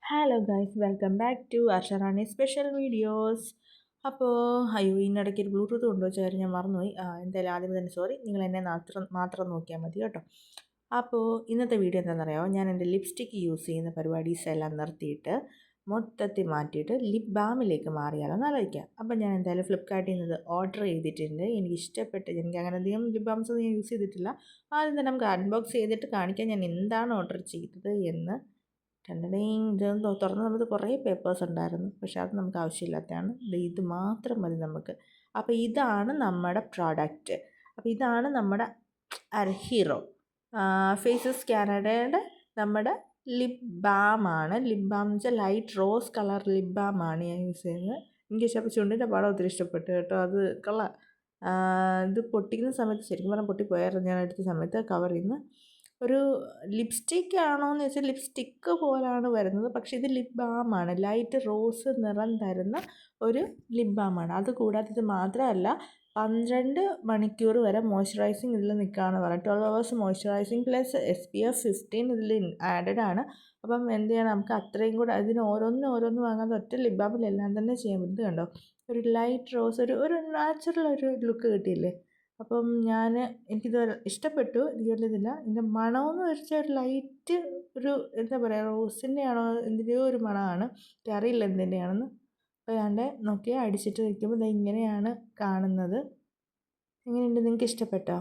Hello guys, welcome back to Arsharani special videos. അപ്പോൾ ഇതിനിടയ്ക്ക് ഒരു ബ്ലൂടൂത്ത് കൊണ്ടുവച്ചായിരുന്നു, ഞാൻ മറന്നുപോയി. എന്തായാലും ആദ്യം തന്നെ സോറി, നിങ്ങൾ എന്നെ മാത്രം നോക്കിയാൽ മതി കേട്ടോ. അപ്പോൾ ഇന്നത്തെ വീഡിയോ എന്താണെന്നറിയാമോ, ഞാൻ എൻ്റെ ലിപ്സ്റ്റിക്ക് യൂസ് ചെയ്യുന്ന പരിപാടീസ് എല്ലാം നിർത്തിയിട്ട് മൊത്തത്തിൽ മാറ്റിയിട്ട് ലിപ് ബാമിലേക്ക് മാറിയാലോ എന്ന് ആലോചിക്കാം. അപ്പോൾ ഞാൻ എന്തായാലും ഫ്ലിപ്കാർട്ടിൽ നിന്ന് ഇത് ഓർഡർ ചെയ്തിട്ടുണ്ട്. എനിക്ക് അങ്ങനെ അധികം ലിപ് ബാംസ് ഒന്നും ഞാൻ യൂസ് ചെയ്തിട്ടില്ല. ആദ്യം തന്നെ നമുക്ക് അൺബോക്സ് ചെയ്തിട്ട് കാണിക്കാം ഞാൻ എന്താണ് ഓർഡർ ചെയ്തത് എന്ന്. ഇത് തുറന്ന സമയത്ത് കുറേ പേപ്പേഴ്സ് ഉണ്ടായിരുന്നു, പക്ഷെ അത് നമുക്ക് ആവശ്യമില്ലാത്തതാണ്. ഇത് മാത്രം മതി നമുക്ക്. അപ്പോൾ ഇതാണ് നമ്മുടെ പ്രോഡക്റ്റ്. അപ്പോൾ ഇതാണ് നമ്മുടെ ഹീറോ ഫേസസ് കാനഡയുടെ നമ്മുടെ ലിപ് ബാമാണ്. ലിപ് ബാം എന്ന് വെച്ചാൽ ലൈറ്റ് റോസ് കളർ ലിപ് ബാമാണ് ഞാൻ യൂസ് ചെയ്യുന്നത്. എനിക്ക് ഇഷ്ടപ്പെട്ട ചുണ്ടിൻ്റെ പടം ഒത്തിരി ഇഷ്ടപ്പെട്ടു കേട്ടോ. അത് കൊള്ളാം. ഇത് പൊട്ടിക്കുന്ന സമയത്ത് ശരിക്കും പറഞ്ഞാൽ പൊട്ടിപ്പോയായിരുന്നു. ഞാൻ എടുത്ത സമയത്ത് കവറിൽ നിന്ന് ഒരു ലിപ്സ്റ്റിക്ക് ആണോ എന്ന് വെച്ചാൽ ലിപ്സ്റ്റിക്ക് പോലാണ് വരുന്നത്, പക്ഷേ ഇത് ലിപ് ബാമാണ്. ലൈറ്റ് റോസ് നിറം തരുന്ന ഒരു ലിപ് ബാമാണ്. അതുകൂടാതെ ഇത് മാത്രമല്ല, 12 മണിക്കൂർ വരെ മോയ്സ്ചറൈസിങ് ഇതിൽ നിൽക്കുകയാണ് പറയുന്നത്. 12 hours മോയ്സ്ചറൈസിങ് പ്ലസ് SPF 15 ഇതിൽ ആഡഡ് ആണ്. അപ്പം എന്ത് ചെയ്യണം, നമുക്ക് അത്രയും കൂടെ അതിന് ഓരോന്ന് വാങ്ങാതെ ഒറ്റ ലിപ് ബാമിലെല്ലാം തന്നെ ചെയ്യാൻ പറ്റും. കണ്ടോ, ഒരു ലൈറ്റ് റോസ്, ഒരു നാച്ചുറൽ ഒരു ലുക്ക് കിട്ടിയില്ലേ. അപ്പം എനിക്കിത് ഇഷ്ടപ്പെട്ടു. ഇതില്ല ഇതിൻ്റെ മണമെന്ന് വെച്ചാൽ ഒരു ലൈറ്റ് ഒരു എന്താ പറയുക, റോസിൻ്റെ ആണോ എന്തിൻ്റെയോ ഒരു മണമാണ്, എനിക്കറിയില്ല എന്തിൻ്റെയാണെന്ന്. അപ്പോൾ നോക്കിയാൽ അടിച്ചിട്ട് വയ്ക്കുമ്പോൾ ഇത് ഇങ്ങനെയാണ് കാണുന്നത്. എങ്ങനെയുണ്ട്, നിങ്ങൾക്ക് ഇഷ്ടപ്പെട്ടോ?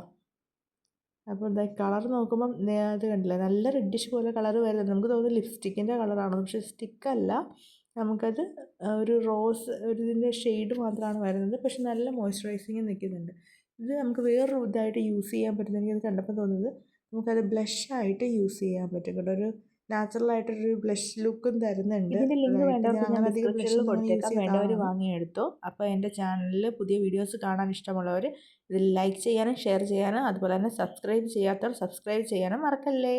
അപ്പോൾ കളർ നോക്കുമ്പം അത് കണ്ടില്ല, നല്ല റെഡിഷ് പോലെ കളർ വരുന്നത്. നമുക്ക് തോന്നുന്നു ലിപ്സ്റ്റിക്കിൻ്റെ കളറാണ്, പക്ഷേ സ്റ്റിക്കല്ല. നമുക്കത് ഒരു റോസ് ഇതിൻ്റെ ഷെയ്ഡ് മാത്രമാണ് വരുന്നത്, പക്ഷെ നല്ല മോയ്സ്ചറൈസിങ് നിൽക്കുന്നുണ്ട്. ഇത് നമുക്ക് വേറൊരു ഇതായിട്ട് യൂസ് ചെയ്യാൻ പറ്റും. എനിക്കത് കണ്ടപ്പോൾ തോന്നുന്നത് നമുക്കത് ബ്ലഷായിട്ട് യൂസ് ചെയ്യാൻ പറ്റും കേട്ടോ. ഒരു നാച്ചുറലായിട്ടൊരു ബ്ലഷ് ലുക്കും തരുന്നുണ്ട്. ഇതിൻ്റെ ലിങ്ക് വേണ്ടവർക്ക് ഞാൻ ഡിസ്ക്രിപ്ഷനിൽ കൊടുത്തേക്കാം, വേണ്ടവർ വാങ്ങിയെടുത്തോ. അപ്പോൾ എൻ്റെ ചാനലിൽ പുതിയ വീഡിയോസ് കാണാൻ ഇഷ്ടമുള്ളവർ ഇതിൽ ലൈക്ക് ചെയ്യാനും ഷെയർ ചെയ്യാനും അതുപോലെ തന്നെ സബ്സ്ക്രൈബ് ചെയ്യാത്തവർ സബ്സ്ക്രൈബ് ചെയ്യാനും മറക്കല്ലേ.